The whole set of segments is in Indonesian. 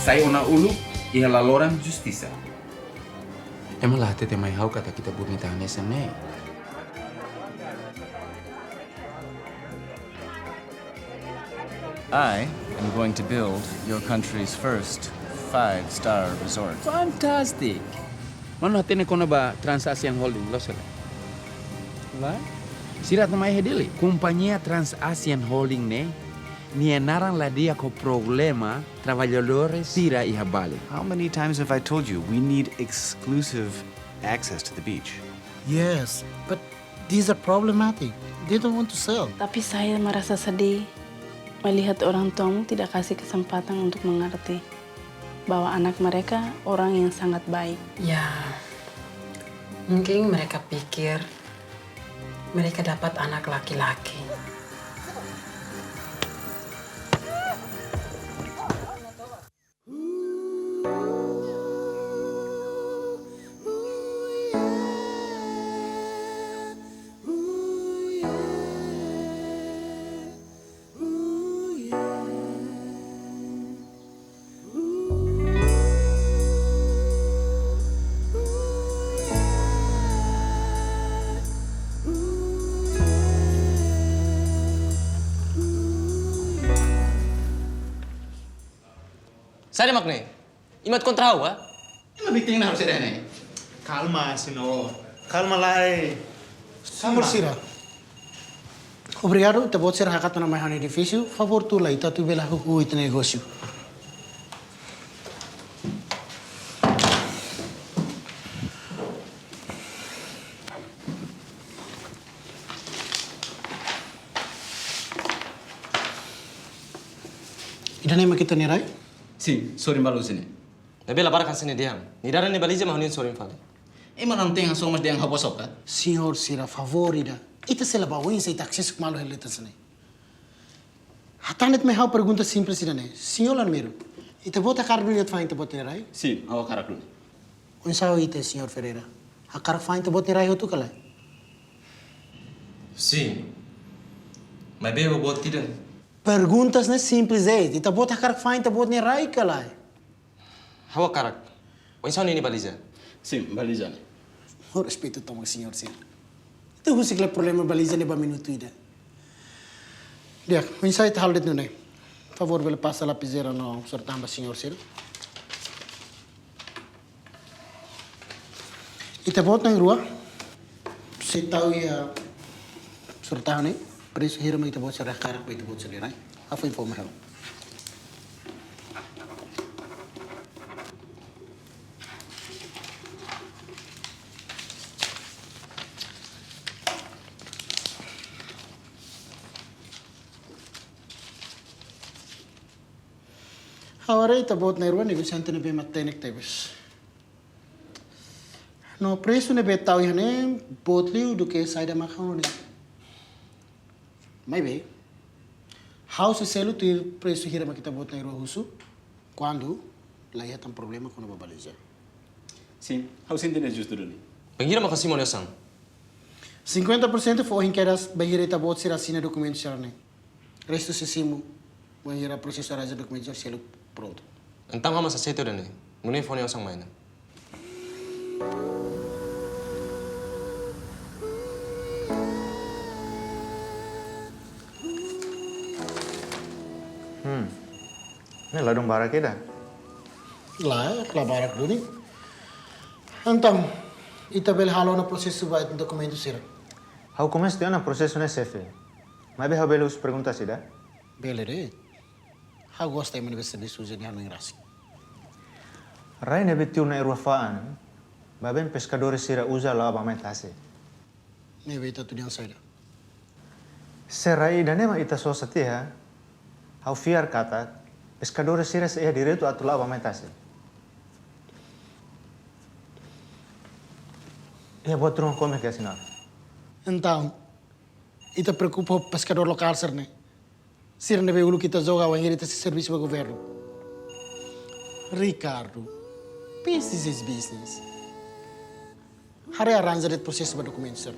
Saya ona ulu, ia laloran justisa. Emang lah tete mai hau kata kita burni tahan esane. I am going to build your country's first 5-star resort. Fantastic. Mana hatene kono ba Transasian Holding lo sele. Lah? Sirat na mai hedele. Companhia Transasian Holding ne nianaran la dia ko problema trabalhadores tira e habale. How many times have I told you we need exclusive access to the beach? Yes, but these are problematic. They don't want to sell. Tapi saya merasa sedih melihat orang tuamu tidak kasih kesempatan untuk mengerti bahwa anak mereka orang yang sangat baik. Ya, mungkin mereka pikir mereka dapat anak laki-laki. Saya makne. Imat kontra wa? Lebih tinggi harus ada nih. Calma, senhor. Calma lá. Senhor Cira, obrigado. Te pode ser hakata na mais edifício. Favor tu lá, tu bela o itu negócio. Ida nem kita nirai? Sim, sorry malu sini. Nabi la baraka sini diam. Ni dara ni baliza mahunin sorin fale. Emang nanti yang somas dia yang habosok kan? Senhor Cira, favor ida. Ita se leva win se taxis malu helita sene. Hatanet me hau pergunta simples ida ne. Senhor Almiro, ita bota carbon yat fain te bota nirai? Sim, awak karak dulu. Unsao ite, senhor Ferreira. A cara fain te bota nirai hotu kalai. Sim. Mas bebo bot tidak. Perguntas ne simples é. Ita bota cara fain te bota nirai kalai. Hawa karak. Wan sao ni baliza. Sim, baliza. O respeito toma, senhor Cira. Ita husik le problema baliza ne ba minuto ida. Dia, unsao ita haldet no ne. Favor vele passa lapiseira no sortamba, senhor Cira. Ita bota na rua. Se tau ia sortahan ne. Preço hira mo ita bota sa karak ba ita bota sa nirai. Afa informação. Agora ita bota na rua negociante na bem matenik tebes. No preço ne betau ia ne botliu do que sai da macão ne. Mas bem, house selo tu preço hira kita bota na rua husu quando lá ia tem problema com a babaliza. Sim, harus entender justo dulu. Pengira makasih mo sang. 50% foi em que eras bahira ita bota ser assina documento charne. Resto se simu bahira processar as documentos selo pronto. Entang kama sa seto dan ni. Muni phone yo sang mainan. Ini ladung bara kita. Lá, klabarak dulu ni. Então, ita bel halo na processo vai de documento ser. Hau começo de ano processo nesse chefe. Mas bem habelo os perguntas sida. Bele de. Ha gosta de ser de suja ni halo ngrasi. Rai ne betiu na irwafaan. Baben pescadores sira usa lá ba mai tase. Ne veta tu diang saida. Serai dan ema ita so satia. Hau fiar kata pescadores sira se direto atu lá ba mai tase. Ia buat rumah come que assinar. Então, ita preocupa o pescador local ser ne. Sir ne veulu kita joga wa ngiri esse serviço do governo. Ricardo, business is business. Hari arranja det processo ba documento ser.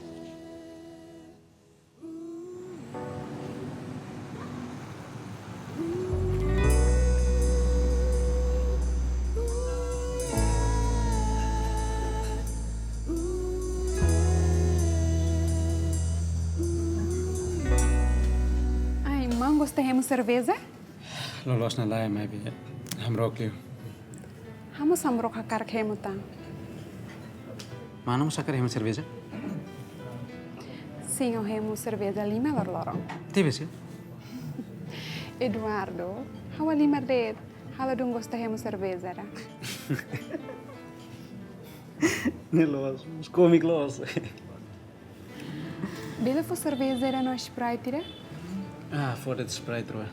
hemu cerveja? Lolos na laia mai bi. Hamrok liu. Hamu samrok hakar hemu tang. Mana mo sakar hemu cerveja? Sim, o hemu cerveja lima lorong. Tibes ya? Eduardo, hawa lima red. Hala dong gosta hemu cerveja ra. Nelos, os komik los. Bela fo cerveja ra no Sprite ra? Ah, voor dit Sprite roa.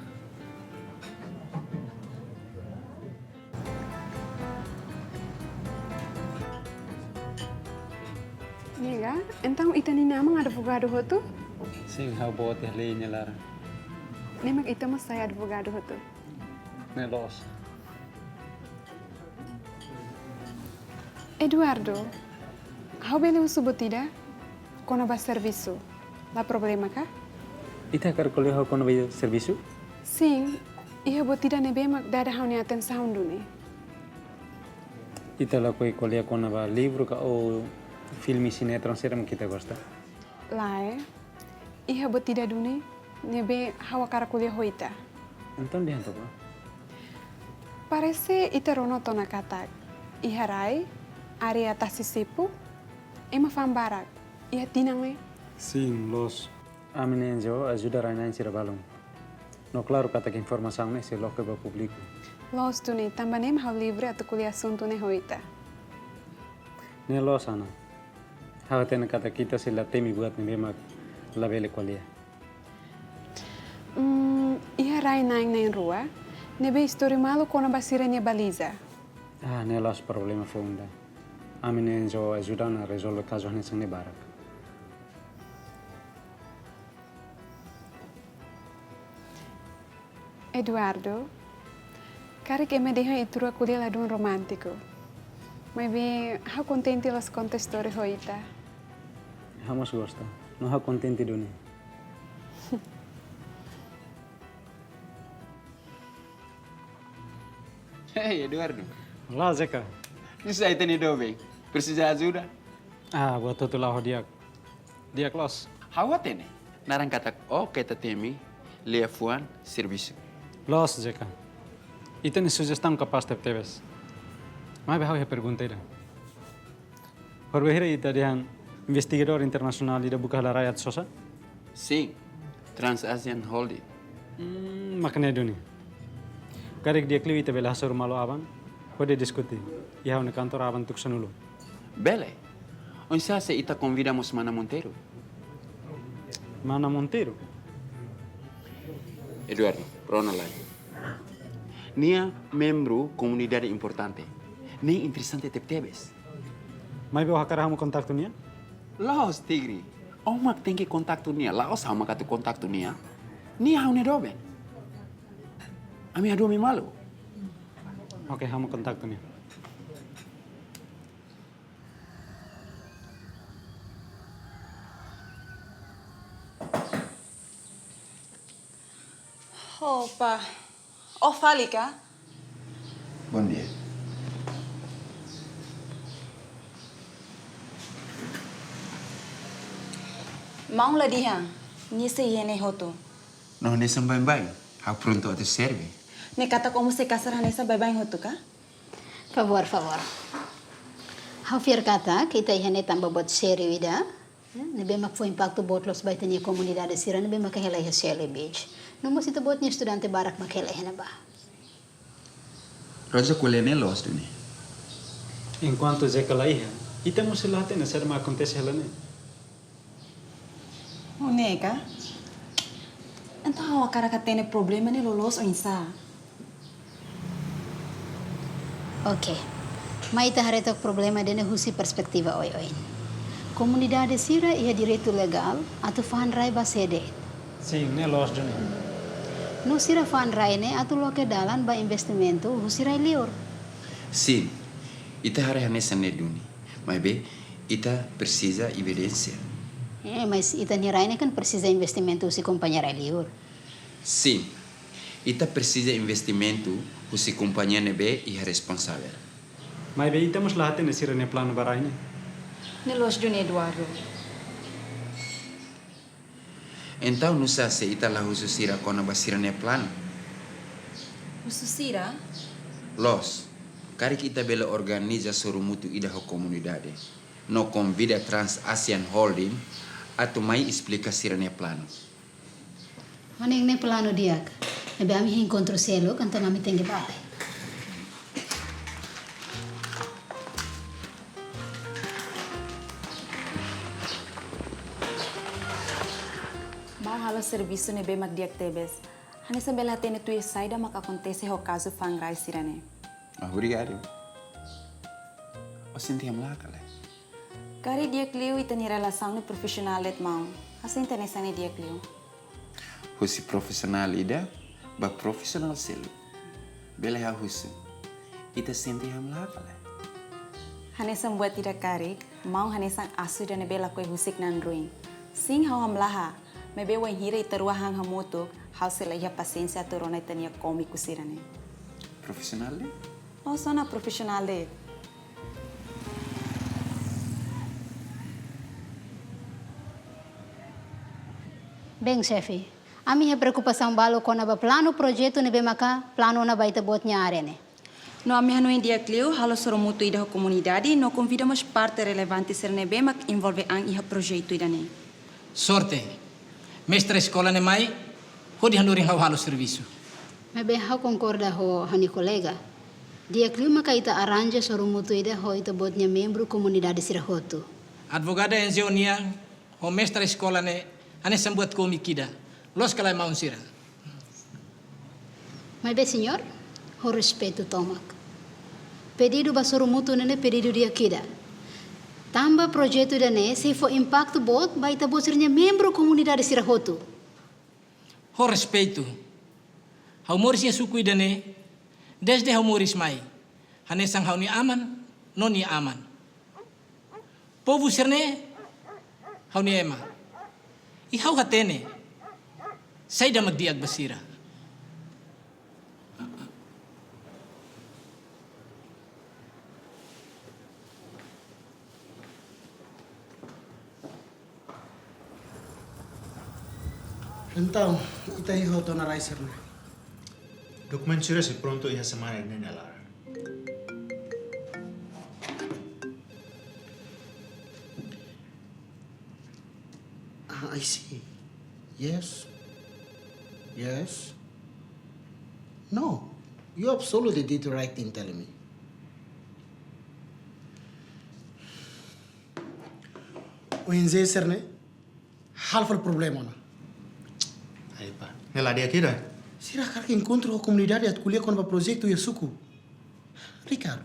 Nega, então ita ni namang advogado hotu? Sim, hau bot ya lei lara. Nemag ita mo saya advogado hotu. Nelos. Eduardo, hau bela usu botida? Kono ba serviço? La problema ka? Ita kar koleh hau kono bai serviço? Sim, iha botida nebe mag dada hau ni atenção duni. Ita la koi koleh kono ba livro ka o filme cine transeram kita gosta. Lae, iha botida duni nebe hawa kara kulia hoita. Então dia ba? Parece ita rono tona katak. Iha rai, area tasisipu, ema fambarak. Iha tinang me. Sim, los. Amine enjo ajuda raina insira balong. No claro kata que informação ne se loca ba público. Los duni tambanem hau livre atu kulia assunto ne hoita. Ne los ana. Hau tena kata kita se la temi buat ne mak la bele qualia. Iha rai naing na rua, nebe histori malu kona basira ne baliza. Ah, ne los problema funda. Amine enjo ajuda na resolve casos ne sangne barak. Eduardo, cara que me deja itura kulia ladun romântico. Mas bem, how contente las conta história hoita. Hamos gosta. No ha contente duni. Hey, Eduardo. Olá, Zeca. Isso aí tem ido bem. Precisa ajuda? Ah, buat tu lah dia. Dia kelas. Hawa tene. Narang kata, oh kita temi, lia fuan, serviço. Los, Zeca. E tem sugestão capaz de teves. Mas behau ya pergunteira. Horbehira italian investigador internasional ida buka la rakyat sosa? Sim, Trans-Asian Holding. Makanya duni. Karek dia kliwi te bela hasur malo abang. Pode diskuti. Ia na kantor abang tuk sanulu. Bele. Onde se ita convidamos Mana Monteiro? Mana Monteiro? Eduardo, prona lá. Nia membro comunidade importante. Nem interessante te tebes. Mai beu hakara hamu kontaktu nia? Laos tigri. Omak tem que contato nia. Laos hama katu contato nia. Nia haune dobe. Ami adu mi malu. Oke, hamu kontaktu nia. Opa, Ofalika. Bom dia. Mau la diha, ni se yene hoto. No nessa bem. Há pronto a te serve. Ne kata como se casar nessa bem hoto ka? Favor. Hau fier kata kita ihane tambah buat seri wida. Nebe mak foi impacto bot los baita ni comunidade sira nebe mak hela ia sele beach. No mo sita bot ni estudante barak mak hela hena ba. Rosa kulene los duni. Enquanto Zeca lá ia, e temos se lá tem ser mas acontece ela né. O nega. Então a cara que tem problema ne lolos o insa. Oke. Mai ta haretok problema dene husi perspektiva oi. Comunidade sira ia direito legal atau fan rai basede. Sim, né los duni. No sira fan rai ne atau loke dalan ba investimento husi rai lior. Sim. Ita hari nessa ne duni. Mas be, ita precisa evidência. Mas ita ni rai ne kan precisa investimento husi companhia rai lior. Sim. Ita precisa investimento husi companhia nebe e responsável. Mas be temos lá tem sira ne plano barai ne. Ne los dun Eduardo. Então nusa se ita la husu sira kona basira ne plano. Ususira? Los, kari kita bela organiza sorumutu ida ho comunidade. No convida Trans-Asian Holding atau mai explica sira ne plano. Oneng ne plano diak. Nebe ami encontro selo kanta mami tenge bate. Mau halo serviço nebe magdiak tebes. Hanesa bela tene tu saida mak acontece o caso fangrai sirane. Obrigado. O senti amla kala. Kari dia kliu itani relação profissional et mau. Assim tene sane dia kliu. Husi profesional ida, ba profesional selu. Bela ha husi. Ita senti amla kala. Hanesa buat tidak kari, mau hanesa asu dan bela kue husik nan ruin. Sing hau hamlaha. Mebe wan hira iterua hang hamoto, hau selaiha paciência torona itania komiku sirane. Profesional de? Oh, sona profissional de. Bem, chefe. A minha preocupação balo com a plano projeto nebe maka plano na baita bot nya arene. No ame hanu india clio, halo soromutu ida comunidade, no convidamos parte relevante ser nebe mak envolve ang iha projeto idane. Sorte. Mestre escola ne mai, hodi hanuring halo serviço. Mebe hau concorda ho hani colega. Dia clima kaita arranja sorumutu ida ho ita bot nya membro comunidade sirahotu. Advogada engineer, ho mestre escola ne ane sambuat komikida. Los kalai maun sira. Mebe senhor, ho respeito tomak. Pedido ba sorumutu nene pedido dia kida. Tamba projeto dane se for impacto bot ba ita bot sirnya membro comunidade sirahotu. Ho respeito. Hau moris ya suku idane, desde hau moris mai. Hane sang hau ni aman, no ni aman. Povu sirne, hau ni ema. I hau hatene, saida magdiag basira. Então, ita hiho to na riser na. Dokumen sira si pronto iha semana ini nalar. I see. Yes. Yes. No, you absolutely did the right thing telling me. O inze serne, half el problema na. Aí pá, nela dia kira. Será que encontro a comunidade at kulia con ba projeto ya suku? Ricardo,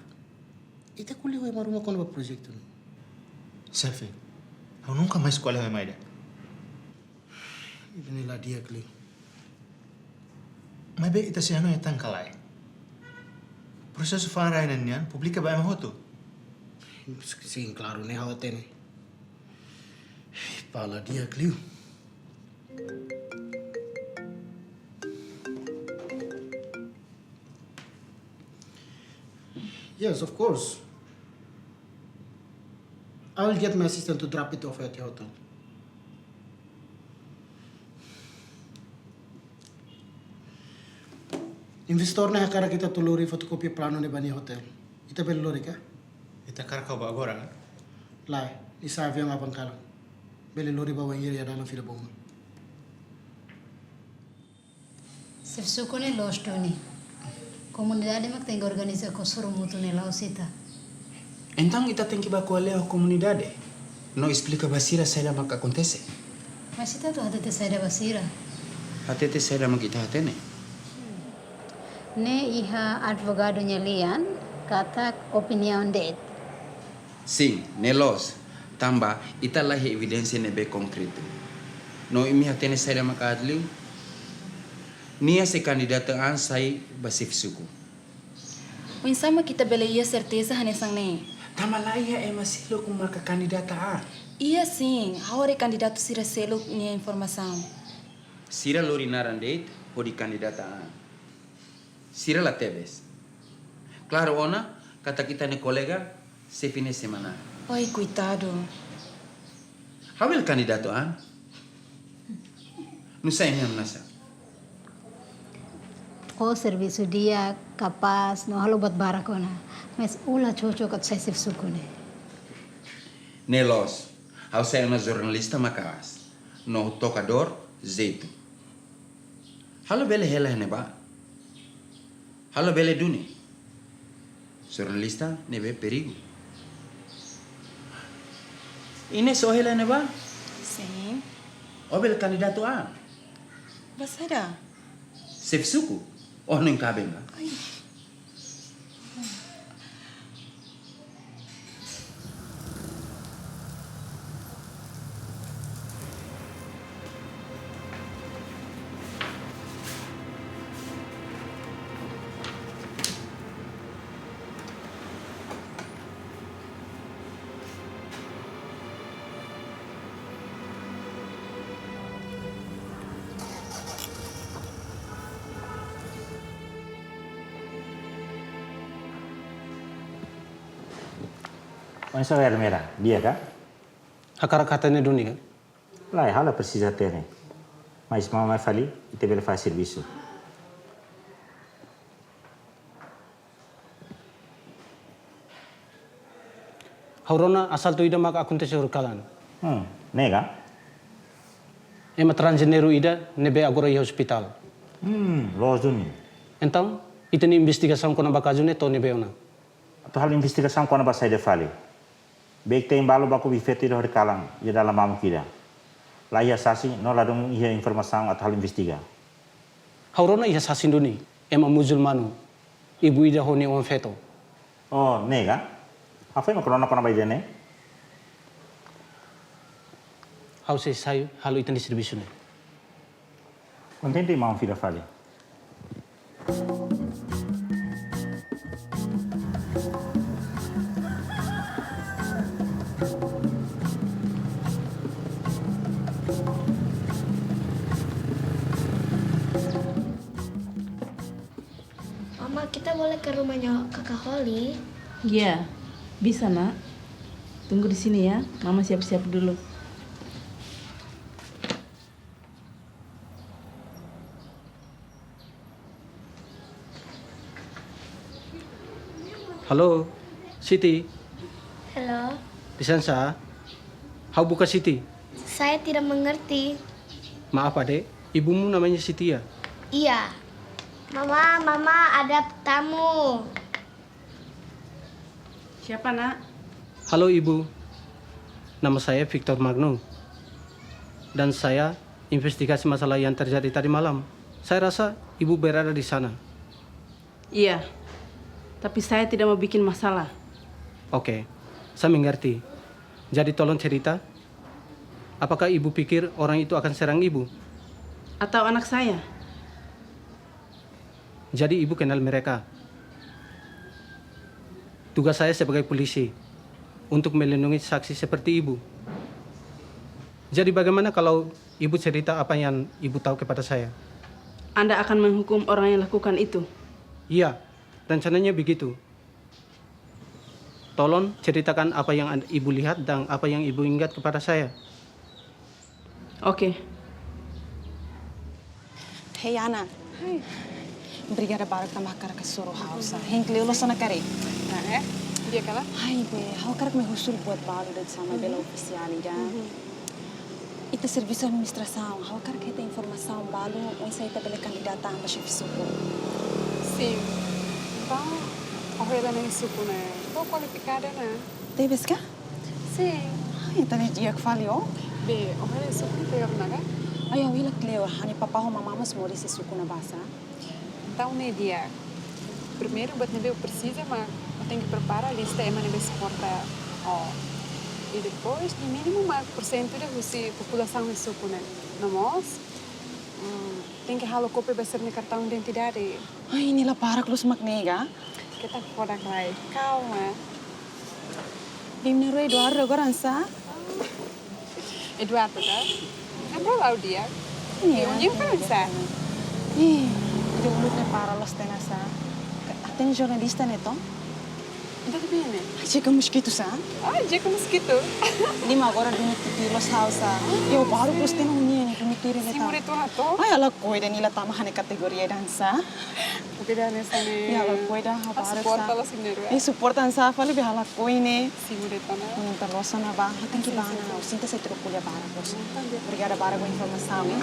ita kulia wa maruma con ba projeto. Chefe, eu nunca mais escolhi a maida. Ini la dia kli. Mas be ita siano ya tangkalai. Processo fara ina nian, publica ba mahoto. Sim, claro, ne hawa tene. Pala dia kli. Yes, of course. I will get my assistant to drop it off at your hotel. Investor na hakara kita tuluri fotokopi plano ni bani hotel. Ita belori ka? Ita kara kau ba agora? Lai, isa avião abang kala. Bele lori ba wanyiri ya dalam fila bonga. Sirsuko ne losto ni. Comunidade mak tem organiza ko sorumutu ne lausita. Então ita tem que bacuale a comunidade. Não explica basira saida mak acontece. Mas ita tu hata te saida basira. Hatete saida mak ita hatene. Ne iha advogado nya lian kata opinion det. Sim, nelos. Tamba, ita lahi evidência nebe concreto. No imi hatene saida mak adliu. Nia se candidataan sai basif suku. O insama kita bela ia certeza hanesang ne. Tama laia é masilo com marca candidataan. Iya sim, haware candidato sira selo nia informação. Sira lori narandeit o di candidataan. Sira la tebes. Claro ona, kata kita ne colega se fine semana. Oi, coitado. Hawel candidato an? Não sei mesmo nessa. O serviço dia capaz, no halo buat barakona. Mas ula cocok at sesif sukune. Nelos, ao ser uma jornalista macas, no tocador zeito. Halo bele hela neba. Halo bele duni. Jornalista nebe perigo. Ini so hela neba? Sim. O bele candidato a? Basara. Sef suku. Oh nem cabe ba? Mas era merah, dia kan? Hakara katanya duni kan? Lá, ela precisa ter, né? Mas mamãe fali, e teve faz serviço. Haurona asal tu ida maka akuntes urkalan. Nega? Ema transgeneru ida nebe agora i hospital. Loos duni. Então, ita ni investigação kona bakajune to nebe ona. Atau hal investigação quando vai sair de fali. Baik tem balo baku bifete do rekalang, ia dalam mamu kira. Lá ia sasi, no ladung ia informação atau hal investiga. Haurona ia sasin duni, ema musulmanu. Ibu ida honi on feto. Oh, nega? Apa yang korona kona bayi ne? Hau se sayu halu ita distribution. Contente mau fira fali. Mama, kita boleh ke rumahnya kakak Holly? Iya, bisa nak. Tunggu di sini ya, mama siap-siap dulu. Halo, Siti. Halo, Lisansa. Hau buka Siti. saya tidak mengerti. Maaf adek, ibumu namanya Siti ya? Iya. Mama, ada tamu. Siapa nak? Halo ibu, nama saya Victor Magno. Dan saya investigasi masalah yang terjadi tadi malam. Saya rasa ibu berada di sana. Iya, tapi saya tidak mau bikin masalah. Oke, saya mengerti. Jadi tolong cerita, apakah ibu pikir orang itu akan serang ibu? Atau anak saya? Jadi ibu kenal mereka. Tugas saya sebagai polisi untuk melindungi saksi seperti ibu. Jadi bagaimana kalau ibu cerita apa yang ibu tahu kepada saya? Anda akan menghukum orang yang lakukan itu? Iya, rencananya begitu. Tolong ceritakan apa yang ibu lihat dan apa yang ibu ingat kepada saya. Oke. Hei Ana. Hai. Brigada baru tambah karak suruh hausa. Henk leulo sana kari. Nah, dia kalah? Hai be, hau karak me husul buat balu dan sama bela oficial ya. Ita serviço de administração, hau karak kita informação balu, oi saya ita bela kandidata amba chefe suku. Sim. Então, a Rueda nem suco, né? Estou qualificada, né? Tebes ka? Sim. Ai, ita ni dia que falhou. Be, a Rueda suco não tem nada? Ai, eu ia cleo, hani papa ho mamamos mori se suku na basa. Então, né, dia? Primeiro, buat nebe precisa, mas eu tenho que preparar a lista e nebe suporta. Oh. E depois, no mínimo, uma porcento de população de suco, né? Nós, tem que halau cópia besar ni cartão de identidade. Ai, nila para klus maknega. Kita produk lain. Calma. Bim ni Rui Eduardo agora ansa? Eduardo, tá? Lembra lá o dia? Iya. Yung pensa. Di mulut ni para los tenasa. Aten jornalista neto? Dove viene? Chica mosquito, sa? Ah, Jacob Mosquito. Lima agora do Tilos House. Eu baru poste no niya ni kumitiri Si neta. Mureto Hato? Ay, ala koida nila tamahan ni kategoria dansa. Beda nessa ne. Ya, ala koida ha baru Suporta sa. lo sinero. E suportan sa fali be hala koine. Si Mureto na. Unta losa na ba? Hatang ki bana. O sinta sa trukulya para pos. Obrigada para com a informação, hein?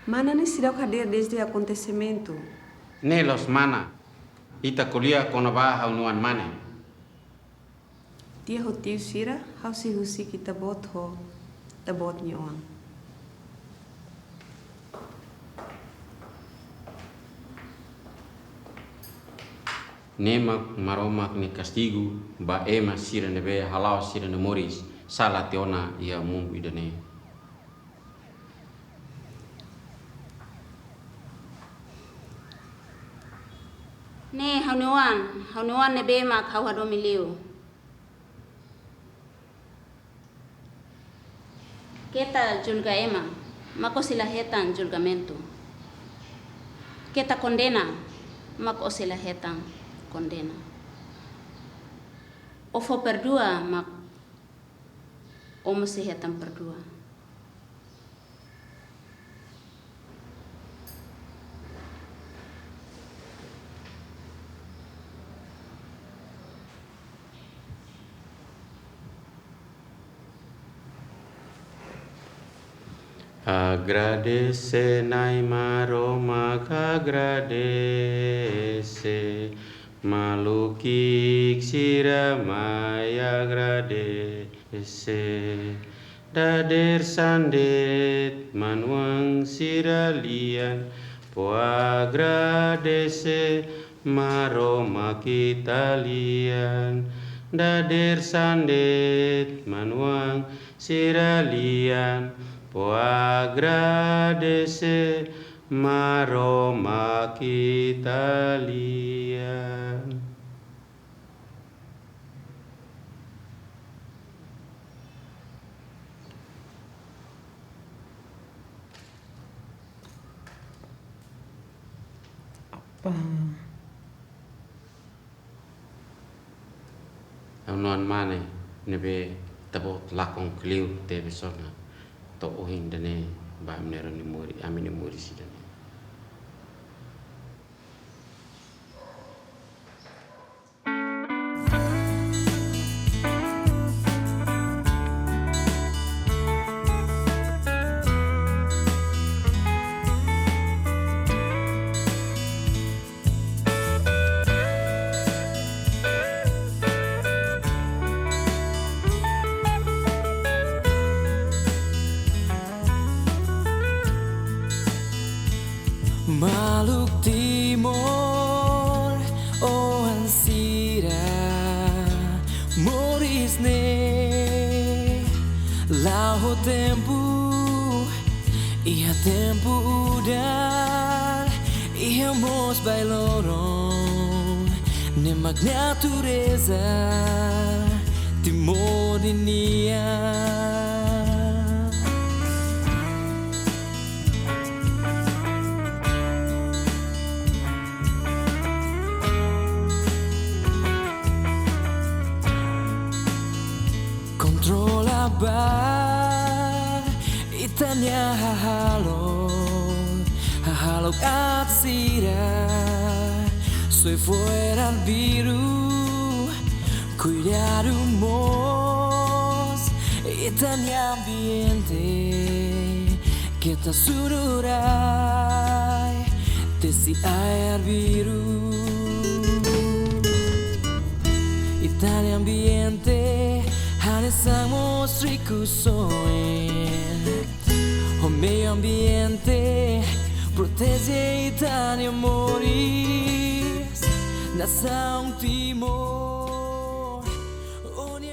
Mana ni sidau hadir desde acontecimento? Nelos mana. Ita kuliah kona ba haunuan mane. Dia hotiu sira, hau si husi kita bot ho, ta bot nyoang. Nemak maromak ni castigo ba ema sira nebe halau sira ne moris sala teona ia mumbu idane. Ne haunuan nebe mak hau hado miliu. Kita julga ema, mako silahetan julgamento. Kita condena, mako silahetan condena. Ofo perdua, mak omo sihetan perdua. Agradece naima Roma agradece malukik sira mai agradece dader sandet manuang sira lian po agradece maroma kita lian dader sandet manuang sira lian po agradece maroma kita lian. Apa? Anuan mane nebe tabot lakong kliu te besona to ohin dane ba amnero ni mori amini mori sidane. Maluk Timor, oh ansira, moris ne, lau tempo, ia tempo udar, ia mos bailoron, ne mag natureza, Timor inia. Controla bar itanya halo atsira soy fuera al biru cuidar humos itanya ambiente que ta sururai tesi air biru itanya ambiente Estamos ricos hoy, o meio ambiente protege Itânia Moris, nação Timor, onde